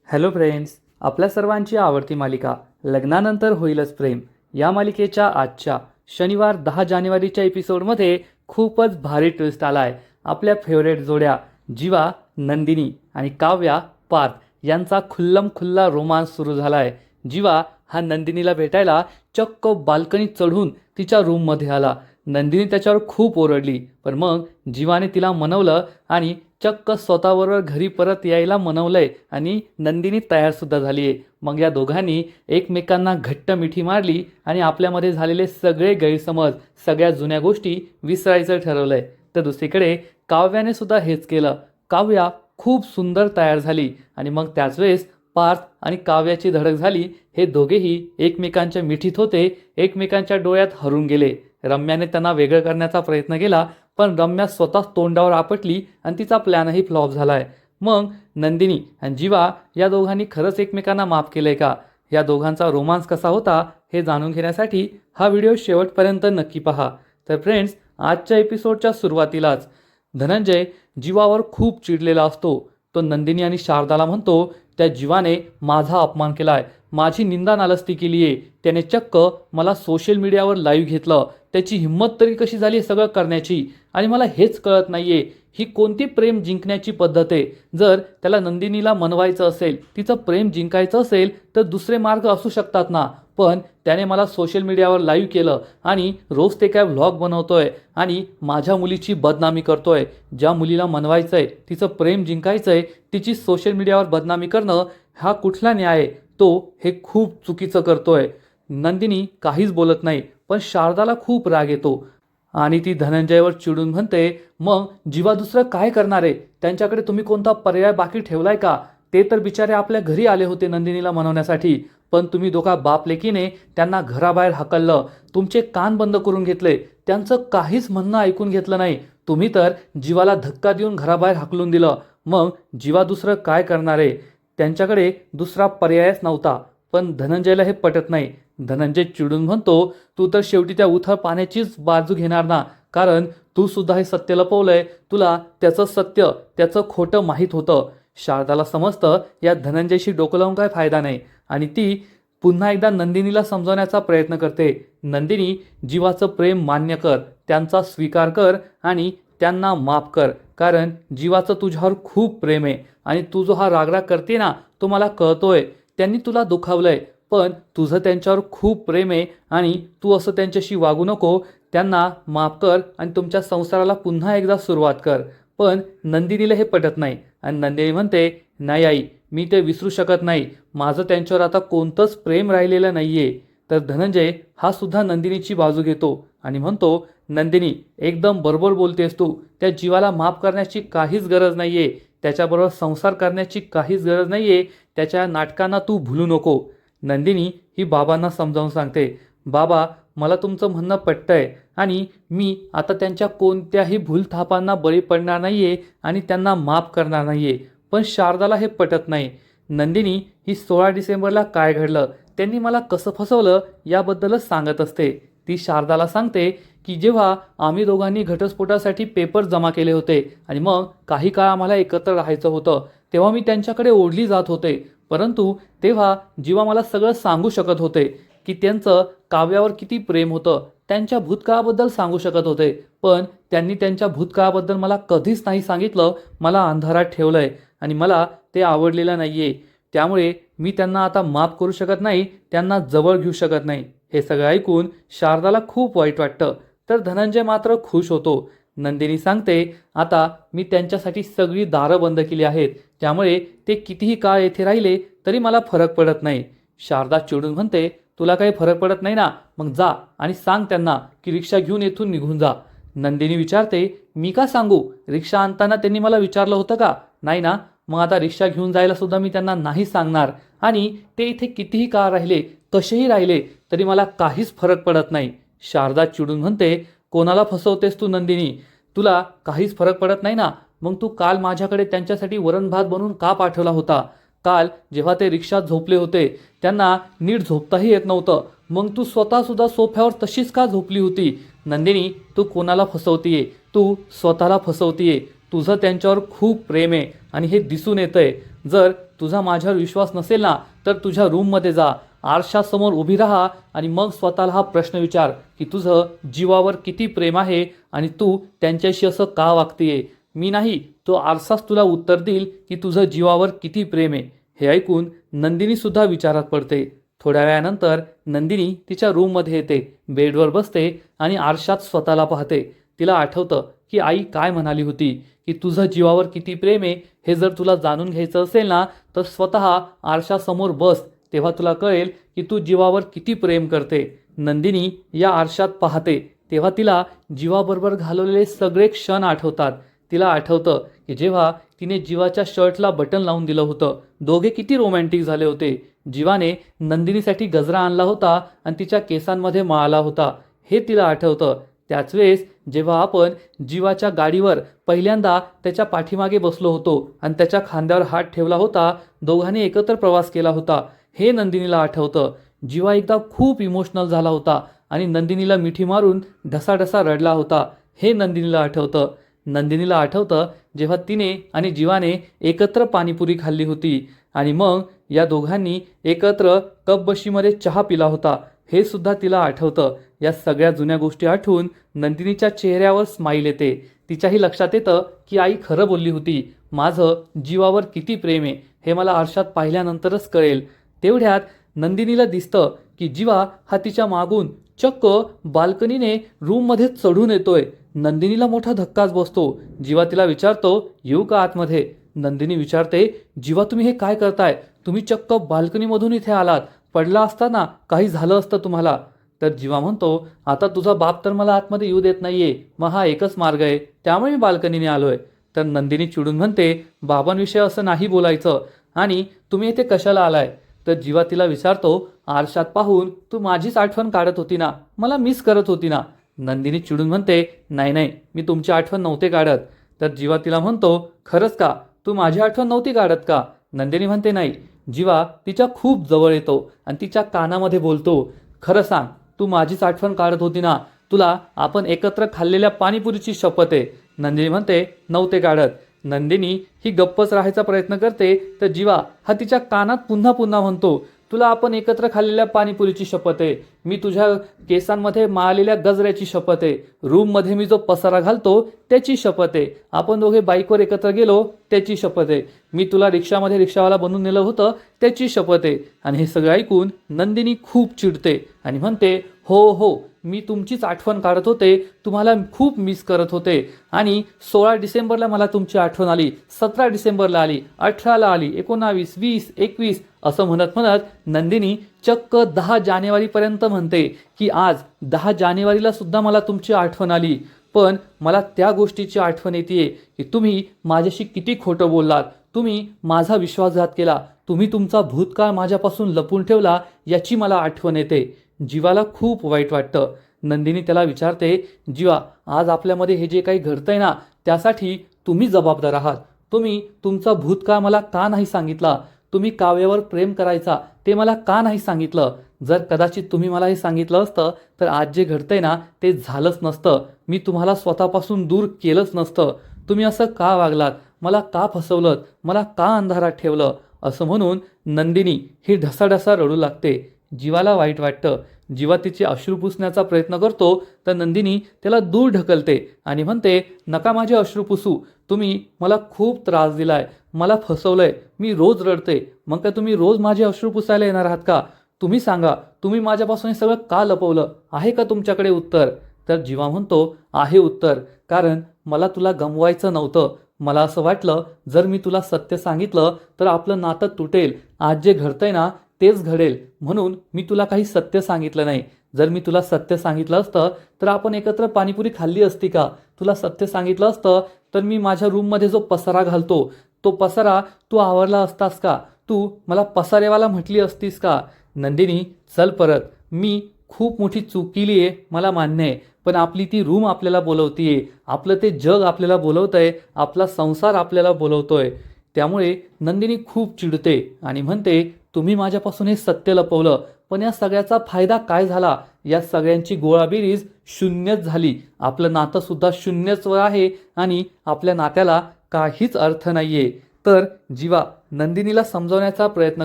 Hello friends, आपल्या सर्वांची आवडती मालिका लग्नानंतर होईलच प्रेम या मालिकेच्या आजच्या शनिवार 10 जानेवारीच्या एपिसोडमध्ये खूपच भारी ट्विस्ट आला आहे. आपल्या फेवरेट जोड्या जीवा, नंदिनी आणि काव्या पार्थ यांचा खुल्लम खुल्ला रोमांस सुरू झाला आहे. जीवा हा नंदिनीला भेटायला चक्क बाल्कनीत चढून तिच्या रूममध्ये आला. नंदिनी त्याच्यावर खूप ओरडली, पण मग जीवाने तिला मनवलं आणि चक्क स्वतःबरोबर घरी परत यायला मनवलंय आणि नंदिनी तयारसुद्धा झाली आहे. मग या दोघांनी एकमेकांना घट्ट मिठी मारली आणि आपल्यामध्ये झालेले सगळे गैरसमज, सगळ्या जुन्या गोष्टी विसरायचं ठरवलंय. तर दुसरीकडे काव्याने सुद्धा हेच केलं. काव्या खूप सुंदर तयार झाली आणि मग त्याच वेळेस पार्थ आणि काव्याची धडक झाली. हे दोघेही एकमेकांच्या मिठीत होते, एकमेकांच्या डोळ्यात हरून गेले. रम्याने त्यांना वेगळं करण्याचा प्रयत्न केला, पण रम्या स्वतःच तोंडावर आपटली आणि तिचा प्लॅनही फ्लॉप झालाय. मग नंदिनी आणि जीवा या दोघांनी खरंच एकमेकांना माफ केलंय का? या दोघांचा रोमांस कसा होता हे जाणून घेण्यासाठी हा व्हिडिओ शेवटपर्यंत नक्की पहा. तर फ्रेंड्स, आजच्या एपिसोडच्या सुरुवातीलाच धनंजय जीवावर खूप चिडलेला असतो. तो नंदिनी आणि शारदाला म्हणतो, त्या जीवाने माझा अपमान केलाय, माझी निंदा नालस्ती केली आहे, त्याने चक्क मला सोशल मीडियावर लाईव्ह घेतलं, त्याची हिंमत तरी कशी झाली हे सगळं करण्याची. आणि मला हेच कळत नाहीये, ही कोणती प्रेम जिंकण्याची पद्धत आहे? जर त्याला नंदिनीला मनवायचं असेल, तिचं प्रेम जिंकायचं असेल तर दुसरे मार्ग असू शकतात ना. पण त्याने मला सोशल मीडियावर लाईव्ह केलं आणि रोज ते काय व्लॉग बनवतोय आणि माझ्या मुलीची बदनामी करतोय. ज्या मुलीला मनवायचंय, तिचं प्रेम जिंकायचंय, तिची सोशल मीडियावर बदनामी करणं हा कुठला न्याय आहे? तो हे खूप चुकीचं करतोय. नंदिनी काहीच बोलत नाही, पण शारदाला खूप राग येतो आणि ती धनंजयवर चिडून म्हणते, मग जीवा दुसरं काय करणार आहे? त्यांच्याकडे तुम्ही कोणता पर्याय बाकी ठेवलाय का? ते तर बिचारे आपल्या घरी आले होते नंदिनीला मनवण्यासाठी, पण तुम्ही दोघा बाप लेकीने त्यांना घराबाहेर हाकललं, तुमचे कान बंद करून घेतले, त्यांचं काहीच म्हणणं ऐकून घेतलं नाही. तुम्ही तर जीवाला धक्का देऊन घराबाहेर हाकलून दिलं. मग जीवा दुसरं काय करणार आहे? त्यांच्याकडे दुसरा पर्यायच नव्हता. पण धनंजयला हे पटत नाही. धनंजय चिडून म्हणतो, तू तर शेवटी त्या उथळ पाण्याचीच बाजू घेणार ना, कारण तू सुद्धा हे सत्य लपवलंय, तुला त्याचं सत्य, त्याचं खोटं माहीत होतं. शारदाला समजतं या धनंजयशी डोकं लावून काय फायदा नाही आणि ती पुन्हा एकदा नंदिनीला समजवण्याचा प्रयत्न करते. नंदिनी, जीवाचं प्रेम मान्य कर, त्यांचा स्वीकार कर आणि त्यांना माफ कर, कारण जीवाचं तुझ्यावर खूप प्रेम आहे आणि तू जो हा रागराग करते ना, तो मला कळतोय. त्यांनी तुला दुखावलंय, पण तुझं त्यांच्यावर खूप प्रेम आहे आणि तू असं त्यांच्याशी वागू नको. त्यांना माफ कर आणि तुमच्या संसाराला पुन्हा एकदा सुरुवात कर. पण नंदिनीला हे पटत नाही आणि नंदिनी म्हणते, नाही आई, मी ते विसरू शकत नाही, माझं त्यांच्यावर आता कोणतंच प्रेम राहिलेलं नाहीये. तर धनंजय हा सुद्धा नंदिनीची बाजू घेतो आणि म्हणतो, नंदिनी एकदम बरोबर बोलतेस तू, त्या जीवाला माफ करण्याची काहीच गरज नाहीये, त्याच्याबरोबर संसार करण्याची काहीच गरज नाहीये, त्याच्या नाटकांना तू भुलू नको. नंदिनी ही बाबांना समजावून सांगते, बाबा मला तुमचं म्हणणं पटतंय आणि मी आता त्यांच्या कोणत्याही भूलथापांना बळी पडणार नाहीये आणि त्यांना माफ करणार नाहीये. पण शारदाला हे पटत नाही. नंदिनी ही 16 डिसेंबरला काय घडलं, त्यांनी मला कसं फसवलं याबद्दलच सांगत असते. ती शारदाला सांगते की जेव्हा आम्ही दोघांनी घटस्फोटासाठी पेपर जमा केले होते आणि मग काही काळ आम्हाला एकत्र राहायचं होतं, तेव्हा मी त्यांच्याकडे ओढली जात होते, परंतु तेव्हा जीवा मला सगळं सांगू शकत होते की त्यांचं काव्यावर किती प्रेम होतं, त्यांच्या भूतकाळाबद्दल सांगू शकत होते, पण त्यांनी त्यांच्या भूतकाळाबद्दल मला कधीच नाही सांगितलं. मला अंधारात ठेवलंय आणि मला ते आवडलेलं नाहीये. त्यामुळे मी त्यांना आता माफ करू शकत नाही, त्यांना जवळ घेऊ शकत नाही. हे सगळं ऐकून शारदाला खूप वाईट वाटतं, तर धनंजय मात्र खुश होतो. नंदिनी सांगते, आता मी त्यांच्यासाठी सगळी दारं बंद केली आहेत, त्यामुळे ते कितीही काळ येथे राहिले तरी मला फरक पडत नाही. शारदा चिडून म्हणते, तुला काही फरक पडत नाही ना, मग जा आणि सांग त्यांना की रिक्षा घेऊन येथून निघून जा. नंदिनी विचारते, मी का सांगू? रिक्षा आणताना त्यांनी मला विचारलं होतं का? नाही ना, मग आता रिक्षा घेऊन जायला सुद्धा मी त्यांना नाही सांगणार आणि ते इथे कितीही काळ राहिले, कसेही राहिले तरी मला काहीच फरक पडत नाही. शारदा चिडून म्हणते, कोणाला फसवतेस तू नंदिनी? तुला काहीच फरक पडत नाही ना, मग तू काल माझ्याकडे त्यांच्यासाठी वरण भात बनवून का पाठवला होता? काल जेव्हा ते रिक्षात झोपले होते, त्यांना नीट झोपताही येत नव्हतं, मग तू स्वतः सुद्धा सोफ्यावर तशीच का झोपली होती? नंदिनी, तू कोणाला फसवतीये? तू स्वतःला फसवतीये. तुझं त्यांच्यावर खूप प्रेम आहे आणि हे दिसून येतंय. जर तुझा माझ्यावर विश्वास नसेल ना तर तुझ्या रूममध्ये जा, आरशासमोर उभी राहा आणि मग स्वतःला हा प्रश्न विचार की तुझं जीवावर किती प्रेम आहे आणि तू त्यांच्याशी असं का वागतेय. मी नाही, तो आरसाच तुला उत्तर देईल की तुझं जीवावर किती प्रेम आहे. हे ऐकून नंदिनी सुद्धा विचारात पडते. थोड्या वेळानंतर नंदिनी तिच्या रूममध्ये येते, बेडवर बसते आणि आरशात स्वतःला पाहते. तिला आठवतं की आई काय म्हणाली होती की तुझं जीवावर किती प्रेम आहे हे जर तुला जाणून घ्यायचं असेल ना तर स्वतः आरशासमोर बस, तेव्हा तुला कळेल की तू जीवावर किती प्रेम करते. नंदिनी या आरशात पाहते तेव्हा तिला जीवाबरोबर घालवलेले सगळे क्षण आठवतात. तिला आठवतं की जेव्हा तिने जीवाच्या शर्टला बटन लावून दिलं होतं, दोघे किती रोमॅन्टिक झाले होते. जीवाने नंदिनीसाठी गजरा आणला होता आणि तिच्या केसांमध्ये माळला होता, हे तिला आठवतं. त्याच वेळेस जेव्हा आपण जीवाच्या गाडीवर पहिल्यांदा त्याच्या पाठीमागे बसलो होतो आणि त्याच्या खांद्यावर हात ठेवला होता, दोघांनी एकत्र प्रवास केला होता, हे नंदिनीला आठवतं. जीवा एकदा खूप इमोशनल झाला होता आणि नंदिनीला मिठी मारून ढसाढसा रडला होता, हे नंदिनीला आठवतं. नंदिनीला आठवतं जेव्हा तिने आणि जीवाने एकत्र पाणीपुरी खाल्ली होती आणि मग या दोघांनी एकत्र कपबशीमध्ये चहा पिला होता, हे सुद्धा तिला आठवतं. या सगळ्या जुन्या गोष्टी आठवून नंदिनीच्या चेहऱ्यावर स्माईल येते. तिच्याही लक्षात येतं की आई खरं बोलली होती, माझं जीवावर किती प्रेम आहे हे मला आरशात पाहिल्यानंतरच कळेल. तेवढ्यात नंदिनीला दिसतं की जीवा हा तिच्या मागून चक्क बाल्कनीने रूममध्ये चढून येतोय. नंदिनीला मोठा धक्काच बसतो. जीवा तिला विचारतो, येऊ का आतमध्ये. नंदिनी विचारते, जीवा तुम्ही हे काय करताय, तुम्ही चक्क बाल्कनीमधून इथे आलात, पडला असता ना काही झालं असतं तुम्हाला. तर जीवा म्हणतो, आता तुझा बाप तर मला आतमध्ये येऊ देत नाहीये, मग हा एकच मार्ग आहे, त्यामुळे मी बाल्कनीने आलोय. तर नंदिनी चिडून म्हणते, बाबांविषयी असं नाही बोलायचं आणि तुम्ही इथे कशाला आलाय. तर जीवा तिला विचारतो, आरशात पाहून तू माझीच आठवण काढत होती ना, मला मिस करत होती ना. नंदिनी चिडून म्हणते, नाही नाही, मी तुमची आठवण नव्हते काढत. तर जीवा तिला म्हणतो, खरंच का, तू माझी आठवण नव्हती काढत का. नंदिनी म्हणते, नाही. जीवा तिच्या खूप जवळ येतो आणि तिच्या कानामध्ये बोलतो, खरं सांग, तू माझीच आठवण काढत होती ना, तुला आपण एकत्र खाल्लेल्या पाणीपुरीची शपथ आहे. नंदिनी म्हणते, नव्हते काढत. नंदिनी ही गप्पच राहायचा प्रयत्न करते तर जीवा हा तिच्या कानात पुन्हा पुन्हा म्हणतो, तुला आपण एकत्र खाल्लेल्या पाणीपुरीची शपथ आहे, मी तुझ्या केसांमध्ये माळलेल्या गजऱ्याची शपथ आहे, रूममध्ये मी जो पसारा घालतो त्याची शपथ आहे, आपण दोघे बाईकवर एकत्र गेलो त्याची शपथ आहे, मी तुला रिक्षामध्ये रिक्षावाला बनवून नेलं होतं त्याची शपथ आहे. आणि हे सगळं ऐकून नंदिनी खूप चिडते आणि म्हणते, हो हो, मी तुमचीच आठवण काढत होते, तुम्हाला खूप मिस करत होते आणि 16 डिसेंबरला मला तुमची आठवण आली, 17 डिसेंबरला आली, 18ला आली, 19, 20, 21 असं म्हणत म्हणत नंदिनी चक्क 10 जानेवारीपर्यंत म्हणते की आज 10 जानेवारीला सुद्धा मला तुमची आठवण आली, पण मला त्या गोष्टीची आठवण येते की तुम्ही माझ्याशी किती खोटं बोललात, तुम्ही माझा विश्वासघात केला, तुम्ही तुमचा भूतकाळ माझ्यापासून लपून ठेवला, याची मला आठवण येते. जीवाला खूप वाईट वाटतं. नंदिनी त्याला विचारते, जीवा आज आपल्यामध्ये हे जे काही घडतंय ना त्यासाठी तुम्ही जबाबदार आहात, तुम्ही तुमचा भूतकाळ मला का नाही सांगितला, तुम्ही काव्यावर प्रेम करायचा ते मला का नाही सांगितलं. जर कदाचित तुम्ही मला हे सांगितलं असतं तर आज जे घडतंय ना ते झालंच नसतं, मी तुम्हाला स्वतःपासून दूर केलंच नसतं. तुम्ही असं का वागलात, मला का फसवलं, मला का अंधारात ठेवलं. असं म्हणून नंदिनी ही ढसाढसा रडू लागते. जीवाला वाईट वाटतं. जीवा तिचे अश्रू पुसण्याचा प्रयत्न करतो तर नंदिनी त्याला दूर ढकलते आणि म्हणते, नका माझे अश्रू पुसू, तुम्ही मला खूप त्रास दिलाय, मला फसवलंय, मी रोज रडते, मग काय तुम्ही रोज माझे अश्रू पुसायला येणार आहात का. तुम्ही सांगा, तुम्ही माझ्यापासून हे सगळं का लपवलं, आहे का तुमच्याकडे उत्तर. तर जीवा म्हणतो, आहे उत्तर, कारण मला तुला गमवायचं नव्हतं. मला असं वाटलं जर मी तुला सत्य सांगितलं तर आपलं नातं तुटेल, आज जे घडतंय ना तेच घडेल, म्हणून मी तुला काही सत्य सांगितलं नाही. जर मी तुला सत्य सांगितलं असतं तर आपण एकत्र पाणीपुरी खाल्ली असती का. तुला सत्य सांगितलं असतं तर मी माझ्या रूममध्ये जो पसारा घालतो तो पसारा तू आवरला असतास का, तू मला पसारेवाला म्हटली असतीस का. नंदिनी चल परत, मी खूप मोठी चूक केली आहे मला मान्य आहे, पण आपली ती रूम आपल्याला बोलवतीये, आपलं ते जग आपल्याला बोलवतंय, आपला संसार आपल्याला बोलवतोय. त्यामुळे नंदिनी खूप चिडते आणि म्हणते, तुम्ही माझ्यापासून हे सत्य लपवलं, पण या सगळ्याचा फायदा काय झाला. या सगळ्यांची गोळाबेरीज शून्यच झाली, आपलं नातं सुद्धा शून्यच आहे आणि आपल्या नात्याला काहीच अर्थ नाहीये. तर जीवा नंदिनीला समजावण्याचा प्रयत्न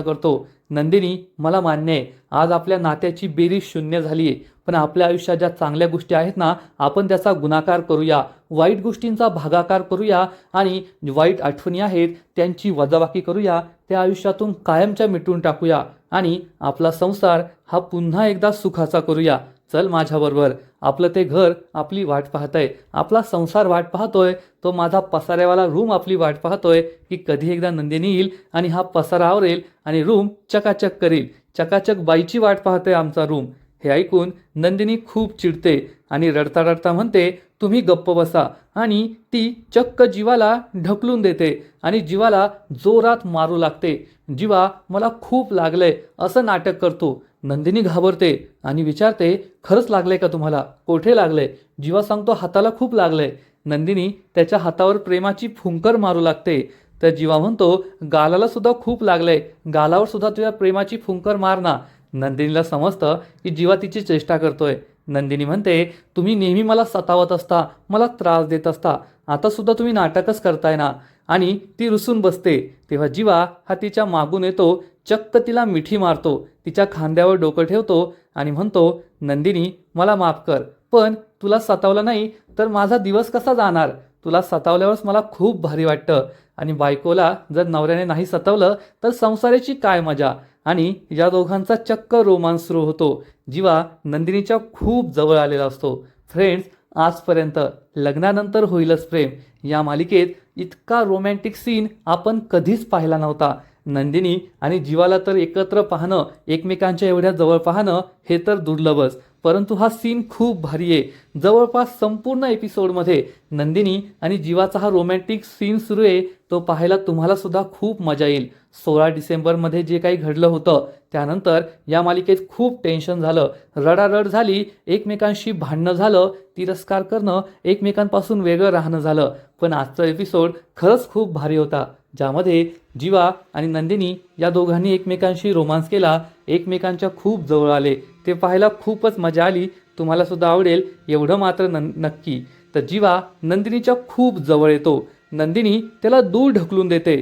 करतो. नंदिनी, मला मान्य आहे आज आपल्या नात्याची बेरीज शून्य झाली आहे, पण आपल्या आयुष्यात ज्या चांगल्या गोष्टी आहेत ना, आपण त्याचा गुणाकार करूया, वाईट गोष्टींचा भागाकार करूया आणि वाईट आठवणी आहेत त्यांची वजाबाकी करूया, त्या आयुष्यातून कायमच्या मिटून टाकूया आणि आपला संसार हा पुन्हा एकदा सुखाचा करूया. चल माझ्याबरोबर. आपलं ते घर आपली वाट पाहतंय, आपला संसार वाट पाहतोय, तो माझा पसाऱ्यावाला रूम आपली वाट पाहतोय की कधी एकदा नंदिनी येईल आणि हा पसारा आवरेल आणि रूम चकाचक करील. चकाचक बाईची वाट पाहतोय आमचा रूम. हे ऐकून नंदिनी खूप चिडते आणि रडता रडता म्हणते, तुम्ही गप्प बसा. आणि ती चक्क जीवाला ढकलून देते आणि जीवाला जोरात मारू लागते. जीवा, मला खूप लागलंय असं नाटक करतो. नंदिनी घाबरते आणि विचारते, खरंच लागलंय का तुम्हाला? कोठे लागलंय? जीवा सांगतो, हाताला खूप लागलंय. नंदिनी त्याच्या हातावर प्रेमाची फुंकर मारू लागते. तर जीवा म्हणतो, गालाला सुद्धा खूप लागलंय, गालावर सुद्धा तुझ्या प्रेमाची फुंकर मार ना. नंदिनीला समजतं की जीवा तिची चेष्टा करतोय. नंदिनी म्हणते, तुम्ही नेहमी मला सतावत असता, मला त्रास देत असता, आता सुद्धा तुम्ही नाटकच करताय ना. आणि ती रुसून बसते. तेव्हा जीवा हा तिच्या मागून येतो, चक्क तिला मिठी मारतो, तिच्या खांद्यावर डोकं ठेवतो आणि म्हणतो, नंदिनी मला माफ कर, पण तुला सतावलं नाही तर माझा दिवस कसा जाणार? तुला सतावल्यावरच मला खूप भारी वाटतं आणि बायकोला जर नवऱ्याने नाही सतावलं तर संसाराची काय मजा. आणि या दोघांचा चक्क रोमांस सुरू होतो. जीवा नंदिनीच्या खूप जवळ आलेला असतो. फ्रेंड्स, आजपर्यंत लग्नानंतर होईलच प्रेम या मालिकेत इतका रोमॅन्टिक सीन आपण कधीच पाहिला नव्हता. नंदिनी आणि जीवाला तर एकत्र पाहणं, एकमेकांच्या एवढ्या जवळ पाहणं हे तर दुर्लभच, परंतु हा सीन खूप भारी आहे. जवळपास संपूर्ण एपिसोडमध्ये नंदिनी आणि जीवाचा हा रोमॅन्टिक सीन सुरू आहे, तो पाहायला तुम्हाला सुद्धा खूप मजा येईल. 16 डिसेंबरमध्ये जे काही घडलं होतं त्यानंतर या मालिकेत खूप टेन्शन झालं, रडारड झाली, एकमेकांशी भांडणं झालं, तिरस्कार करणं, एकमेकांपासून वेगळं राहणं झालं. पण आजचा एपिसोड खरंच खूप भारी होता, ज्यामध्ये जीवा आणि नंदिनी या दोघांनी एकमेकांशी रोमांस केला, एकमेकांच्या खूप जवळ आले. ते पाहायला खूपच मजा आली. तुम्हाला सुद्धा आवडेल एवढं मात्र नक्की. तर जीवा नंदिनीच्या खूप जवळ येतो. नंदिनी त्याला दूर ढकलून देते.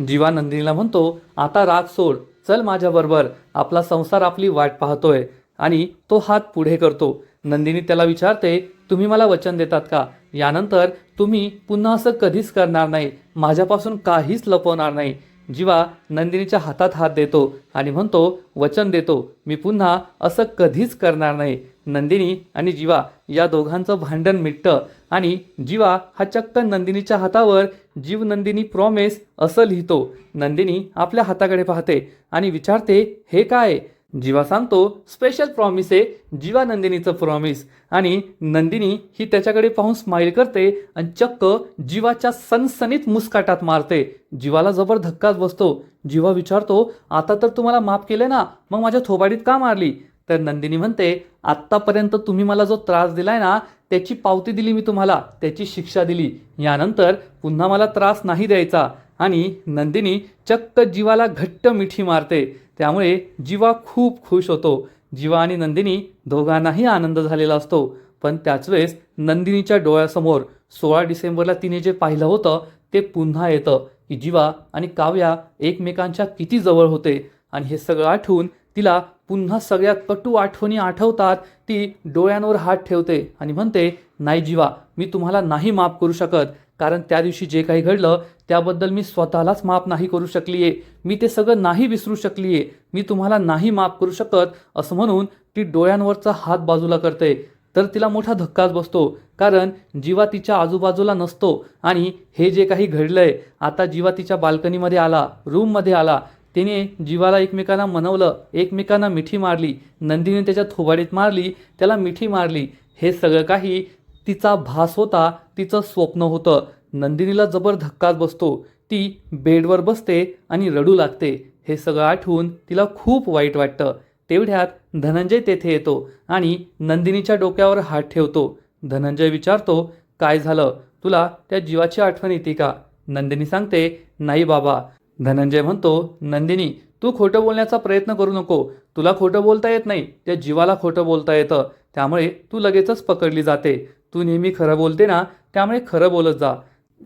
जीवा नंदिनीला म्हणतो, आता राग सोड, चल माझ्याबरोबर, आपला संसार आपली वाट पाहतोय. आणि तो हात पुढे करतो. नंदिनी त्याला विचारते, तुम्ही मला वचन देतात का? यानंतर तुम्ही पुन्हा असं कधीच करणार नाही, माझ्यापासून काहीच लपवणार नाही. जीवा नंदिनीच्या हातात हात देतो आणि म्हणतो, वचन देतो, मी पुन्हा असं कधीच करणार नाही. नंदिनी आणि जीवा या दोघांचं भांडण मिटतं आणि जीवा हा चक्क नंदिनीच्या हातावर जीव नंदिनी प्रॉमिस असं लिहितो. नंदिनी आपल्या हाताकडे पाहते आणि विचारते, हे काय? जीवा सांगतो, स्पेशल प्रॉमिस आहे, जीवा नंदिनीचं प्रॉमिस. आणि नंदिनी ही त्याच्याकडे पाहून स्माईल करते आणि चक्क जीवाच्या सनसनीत मुस्काटात मारते. जीवाला जबर धक्काच बसतो. जीवा विचारतो, आता तर तुम्हाला माफ केले ना, मग माझ्या थोबाडीत का मारली? तर नंदिनी म्हणते, आत्तापर्यंत तुम्ही मला जो त्रास दिलाय ना, त्याची पावती दिली मी तुम्हाला, त्याची शिक्षा दिली, यानंतर पुन्हा मला त्रास नाही द्यायचा. आणि नंदिनी चक्क जीवाला घट्ट मिठी मारते. त्यामुळे जीवा खूप खुश होतो. जीवा आणि नंदिनी दोघांनाही आनंद झालेला असतो. पण त्याच वेळेस नंदिनीच्या डोळ्यासमोर 16 डिसेंबरला तिने जे पाहिलं होतं ते पुन्हा येतं की जीवा आणि काव्या एकमेकांच्या किती जवळ होते. आणि हे सगळं आठवून तिला पुन्हा सगळ्या कटू आठवणी आठवतात. ती डोळ्यांवर हात ठेवते आणि म्हणते, नाही जीवा, मी तुम्हाला नाही माफ करू शकत, कारण त्या दिवशी जे काही घडलं त्याबद्दल मी स्वतःलाच माफ नाही करू शकली आहे, मी ते सगळं नाही विसरू शकली आहे, मी तुम्हाला नाही माफ करू शकत. असं म्हणून ती डोळ्यांवरचा हात बाजूला करते. तर तिला मोठा धक्काच बसतो, कारण जीवा तिच्या आजूबाजूला नसतो. आणि हे जे काही घडलंय, आता जीवा तिच्या बाल्कनीमध्ये आला, रूममध्ये आला, तिने जीवाला एकमेकांना मनवलं, एकमेकांना मिठी मारली, नंदिनी त्याच्या थोबाडीत मारली, त्याला मिठी मारली. हे सगळं काही तिचा भास होता, तिचं स्वप्न होतं. नंदिनीला जबर धक्काच बसतो. ती बेडवर बसते आणि रडू लागते. हे सगळं आठवून तिला खूप वाईट वाटतं. तेवढ्यात धनंजय तेथे येतो आणि नंदिनीच्या डोक्यावर हात ठेवतो. धनंजय विचारतो, काय झालं? तुला त्या जीवाची आठवण येते का? नंदिनी सांगते, नाही बाबा. धनंजय म्हणतो, नंदिनी तू खोटं बोलण्याचा प्रयत्न करू नको, तुला खोटं बोलता येत नाही, त्या जीवाला खोटं बोलता येतं, त्यामुळे तू लगेचच पकडली जाते. तू नेहमी खरं बोलते ना, त्यामुळे खरं बोलत जा.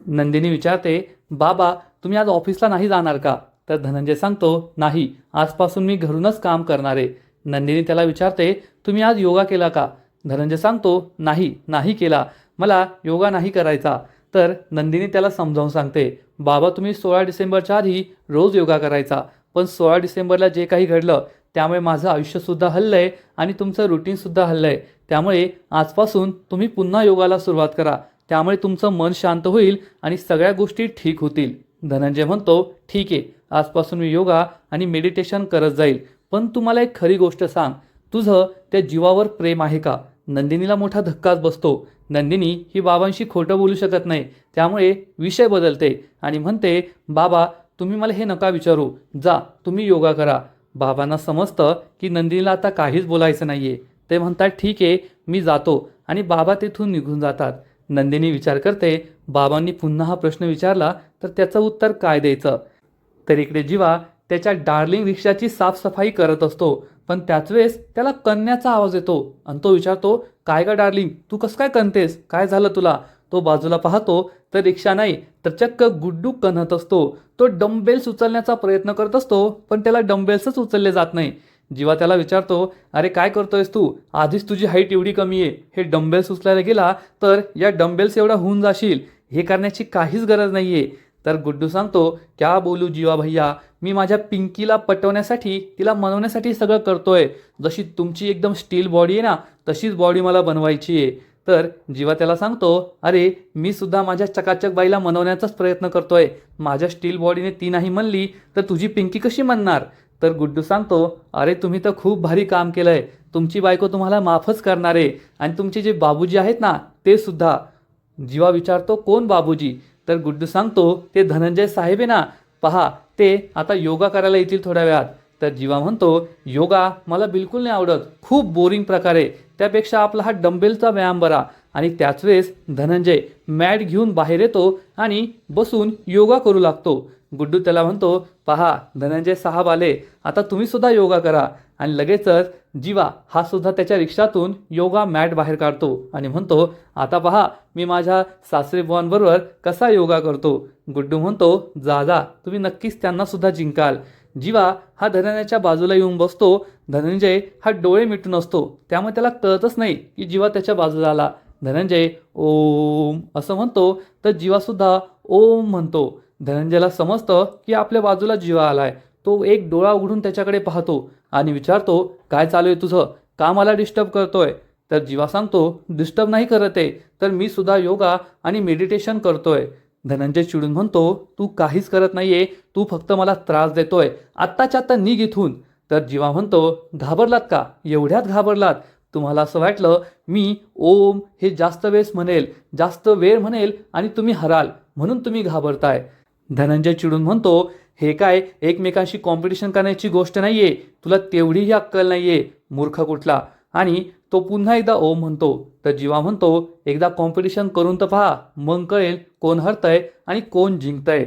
नंदिनी विचारते, बाबा तुम्ही आज ऑफिसला नाही जाणार का? तर धनंजय सांगतो, नाही, आजपासून मी घरूनच काम करणार आहे. नंदिनी त्याला विचारते, तुम्ही आज योगा केला का? धनंजय सांगतो, नाही, नाही केला, मला योगा नाही करायचा. तर नंदिनी त्याला समजावून सांगते, बाबा तुम्ही 16 डिसेंबरच्या आधी रोज योगा करायचा, पण 16 डिसेंबरला जे काही घडलं त्यामुळे माझं आयुष्यसुद्धा हललंय आणि तुमचं रुटीनसुद्धा हललंय. त्यामुळे आजपासून तुम्ही पुन्हा योगाला सुरुवात करा. त्यामुळे तुमचं मन शांत होईल आणि सगळ्या गोष्टी ठीक होतील. धनंजय म्हणतो, ठीक आहे, आजपासून मी योगा आणि मेडिटेशन करत जाईल. पण तू मला एक खरी गोष्ट सांग, तुझं त्या जीवावर प्रेम आहे का? नंदिनीला मोठा धक्काच बसतो. नंदिनी ही बाबांशी खोटं बोलू शकत नाही. त्यामुळे विषय बदलते आणि म्हणते, बाबा तुम्ही मला हे नका विचारू, जा तुम्ही योगा करा. बाबांना समजतं की नंदिनीला आता काहीच बोलायचं नाहीये. ते म्हणतात, ठीक आहे, मी जातो, आणि बाबा तिथून निघून जातात. नंदिनी विचार करते, बाबांनी पुन्हा हा प्रश्न विचारला तर त्याचं उत्तर काय द्यायचं? तर इकडे जीवा त्याच्या डार्लिंग रिक्षाची साफसफाई करत असतो. पण त्याच वेळेस त्याला कणण्याचा आवाज येतो आणि तो विचारतो, काय का डार्लिंग, तू कसं काय कणतेस, काय झालं तुला? तो बाजूला पाहतो तर रिक्षा नाही तर चक्क गुड्डू कणत असतो. तो डंबेल्स उचलण्याचा प्रयत्न करत असतो पण त्याला डंबेल्सच उचलले जात नाही. जीवा त्याला विचारतो, अरे काय करतोयस तू? आधीच तुझी हाईट एवढी कमी आहे, हे डंबेल्स उचलायला गेला तर या डंबेल्स एवढा होऊन जाशील, हे करण्याची काहीच गरज नाहीये. तर गुड्डू सांगतो, क्या बोलू जीवा भैया, मी माझ्या पिंकीला पटवण्यासाठी, तिला मनवण्यासाठी सगळं करतोय. जशी तुमची एकदम स्टील बॉडी आहे ना, तशीच बॉडी मला बनवायची आहे. तर जीवा त्याला सांगतो, अरे मी सुद्धा माझ्या चकाचक बाईला मनवण्याचाच प्रयत्न करतोय. माझ्या स्टील बॉडीने ती नाही म्हणली तर तुझी पिंकी कशी म्हणणार? तर गुड्डू सांगतो, अरे तुम्ही तर खूप भारी काम केलंय, तुमची बायको तुम्हाला माफच करणार आहे, आणि तुमचे जे बाबूजी आहेत ना ते सुद्धा. जीवा विचारतो, कोण बाबूजी? तर गुड्डू सांगतो, ते धनंजय साहेब आहे ना, पहा ते आता योगा करायला येतील थोड्या वेळात. तर जीवा म्हणतो, योगा मला बिलकुल नाही आवडत, खूप बोरिंग प्रकारे, त्यापेक्षा आपला हा डंबेलचा व्यायाम बरा. आणि त्याच वेळेस धनंजय मॅट घेऊन बाहेर येतो आणि बसून योगा करू लागतो. गुड्डू त्याला म्हणतो, पहा धनंजय साहेब आले, आता तुम्ही सुद्धा योगा करा. आणि लगेचच जीवा हा सुद्धा त्याच्या रिक्षातून योगा मॅट बाहेर काढतो आणि म्हणतो, आता पहा मी माझ्या सासरेबुवांबरोबर कसा योगा करतो. गुड्डू म्हणतो, जा जा, तुम्ही नक्कीच त्यांना सुद्धा जिंकाल. जीवा हा धनंजयच्या बाजूला येऊन बसतो. धनंजय हा डोळे मिटून असतो, त्यामुळे त्याला कळतच नाही की जीवा त्याच्या बाजूला आला. धनंजय ओम असं म्हणतो तर जीवा सुद्धा ओम म्हणतो. धनंजयला समजतं की आपल्या बाजूला जीवा आलाय. तो एक डोळा उघडून त्याच्याकडे पाहतो आणि विचारतो, काय चालू आहे तुझं, का मला डिस्टर्ब करतोय? तर जीवा सांगतो, डिस्टर्ब नाही करत आहे, तर मी सुद्धा योगा आणि मेडिटेशन करतोय. धनंजय चिडून म्हणतो, तू काहीच करत नाहीये, तू फक्त मला त्रास देतोय, आत्ताच्या आत्ता निघ इथून. तर जीवा म्हणतो, घाबरलात का? एवढ्यात घाबरलात? तुम्हाला असं वाटलं मी ओम हे जास्त वेळेस म्हणेल, जास्त वेळ म्हणेल आणि तुम्ही हराल, म्हणून तुम्ही घाबरताय. धनंजय चिडून म्हणतो, हे काय एकमेकांशी कॉम्पिटिशन करण्याची गोष्ट नाहीये, तुला तेवढीही अक्कल नाहीये, मूर्ख कुठला. आणि तो पुन्हा एकदा ओम म्हणतो. तर जीवा म्हणतो, एकदा कॉम्पिटिशन करून तर पहा, मग कळेल कोण हरतंय आणि कोण जिंकतंय.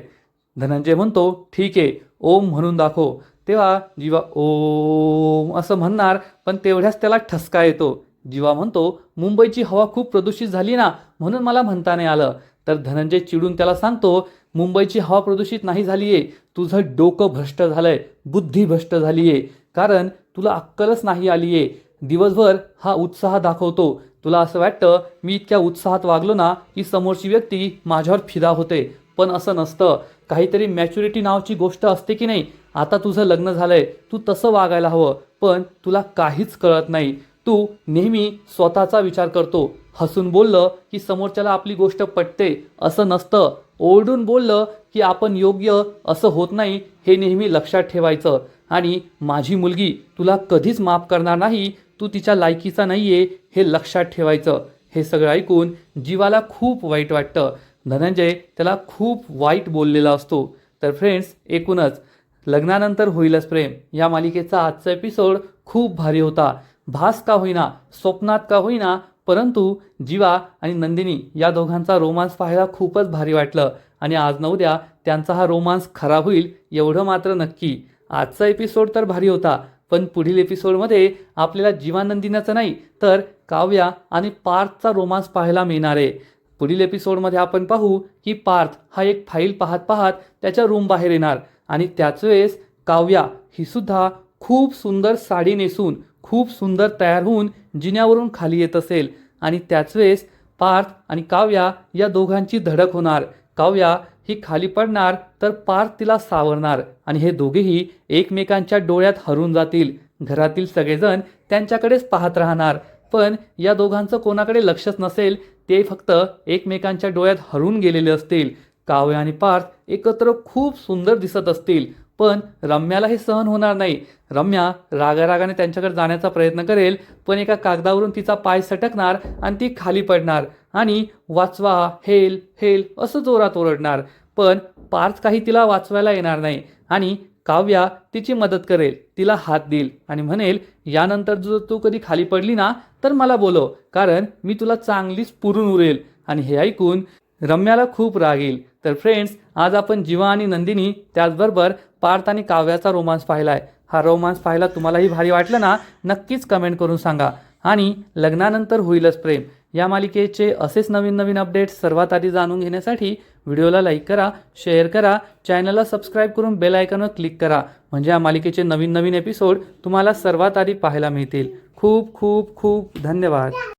धनंजय म्हणतो, ठीक आहे, ओम म्हणून दाखव. तेव्हा जीवा ओम असं म्हणणार, पण तेवढ्याच त्याला ठसका येतो. जीवा म्हणतो, मुंबईची हवा खूप प्रदूषित झाली ना, म्हणून मला म्हणता नाही आलं. तर धनंजय चिडून त्याला सांगतो, मुंबईची हवा प्रदूषित नाही झालीये, तुझं डोकं भ्रष्ट झालंय, बुद्धी भ्रष्ट झालीये, कारण तुला अक्कलच नाही आलीये. दिवसभर हा उत्साह दाखवतो, तुला असं वाटतं मी इतक्या उत्साहात वागलो ना की समोरची व्यक्ती माझ्यावर फिदा होते, पण असं नसतं. काहीतरी मॅच्युरिटी नावाची गोष्ट असते की नाही. आता तुझं लग्न झालंय, तू तसं वागायला हवं, पण तुला काहीच कळत नाही. तू नेहमी स्वतःचा विचार करतो. हसून बोललं की समोरच्याला आपली गोष्ट पटते असं नसतं. ओरडून बोललं की आपण योग्य असं होत नाही, हे नेहमी लक्षात ठेवायचं. आणि माझी मुलगी तुला कधीच माफ करणार नाही, तू तिच्या लायकीचा नाहीये, हे लक्षात ठेवायचं. हे सगळं ऐकून जीवाला खूप वाईट वाटतं. धनंजय त्याला खूप वाईट बोललेला असतो. तर फ्रेंड्स, एकूणच लग्नानंतर होईलच प्रेम या मालिकेचा आजचा एपिसोड खूप भारी होता. भास का होईना, स्वप्नात का होईना, परंतु जीवा आणि नंदिनी या दोघांचा रोमांस पाहायला खूपच भारी वाटलं. आणि आज न उद्या त्यांचा हा रोमांस खरा होईल एवढं मात्र नक्की. आजचा एपिसोड तर भारी होता, पण पुढील एपिसोडमध्ये आपल्याला जीवा नंदिनीचं नाही तर काव्या आणि पार्थचा रोमांस पाहायला मिळणार आहे. पुढील एपिसोडमध्ये आपण पाहू की पार्थ हा एक फाईल पाहत पाहत त्याच्या रूम बाहेर येणार आणि त्याच वेळेस काव्या ही सुद्धा खूप सुंदर साडी नेसून खूप सुंदर तयार होऊन जिन्यावरून खाली येत असेल आणि त्याच वेळेस पार्थ आणि काव्या या दोघांची धडक होणार. काव्या ही खाली पडणार तर पार्थ तिला सावरणार आणि हे दोघेही एकमेकांच्या डोळ्यात हरवून जातील. घरातील सगळेजण त्यांच्याकडेच पाहत राहणार, पण या दोघांचं कोणाकडे लक्षच नसेल. ते फक्त एकमेकांच्या डोळ्यात हरवून गेलेले असतील. काव्या आणि पार्थ एकत्र खूप सुंदर दिसत असतील, पण रम्याला हे सहन होणार नाही. रम्या रागारागाने त्यांच्याकडे जाण्याचा प्रयत्न करेल, पण एका कागदावरून तिचा पाय सटकणार आणि ती खाली पडणार आणि वाचवा, हेल हेल असं जोरात ओरडणार. पण पार्थ काही तिला वाचवायला येणार नाही आणि काव्या तिची मदत करेल, तिला हात देईल आणि म्हणेल, यानंतर जर तू कधी खाली पडली ना तर मला बोलव, कारण मी तुला चांगलीच पुरून उरेल. आणि हे ऐकून रम्याला खूप राग येईल. तर फ्रेंड्स, आज आपण जीवा आणि नंदिनी त्याचबरोबर पार्थ आणि काव्याचा रोमांस पाहिलाय. हा रोमांस पाहायला तुम्हालाही भारी वाटलं ना? नक्कीच कमेंट करून सांगा. आणि लग्नानंतर होईलच प्रेम या मालिकेचे असेच नवीन नवीन अपडेट्स सर्वात आधी जाणून घेण्यासाठी व्हिडिओला लाईक करा, शेअर करा, चॅनलला सबस्क्राईब करून बेल आयकॉनवर क्लिक करा, म्हणजे या मालिकेचे नवीन नवीन एपिसोड तुम्हाला सर्वात आधी पाहायला मिळतील. खूप खूप खूप धन्यवाद.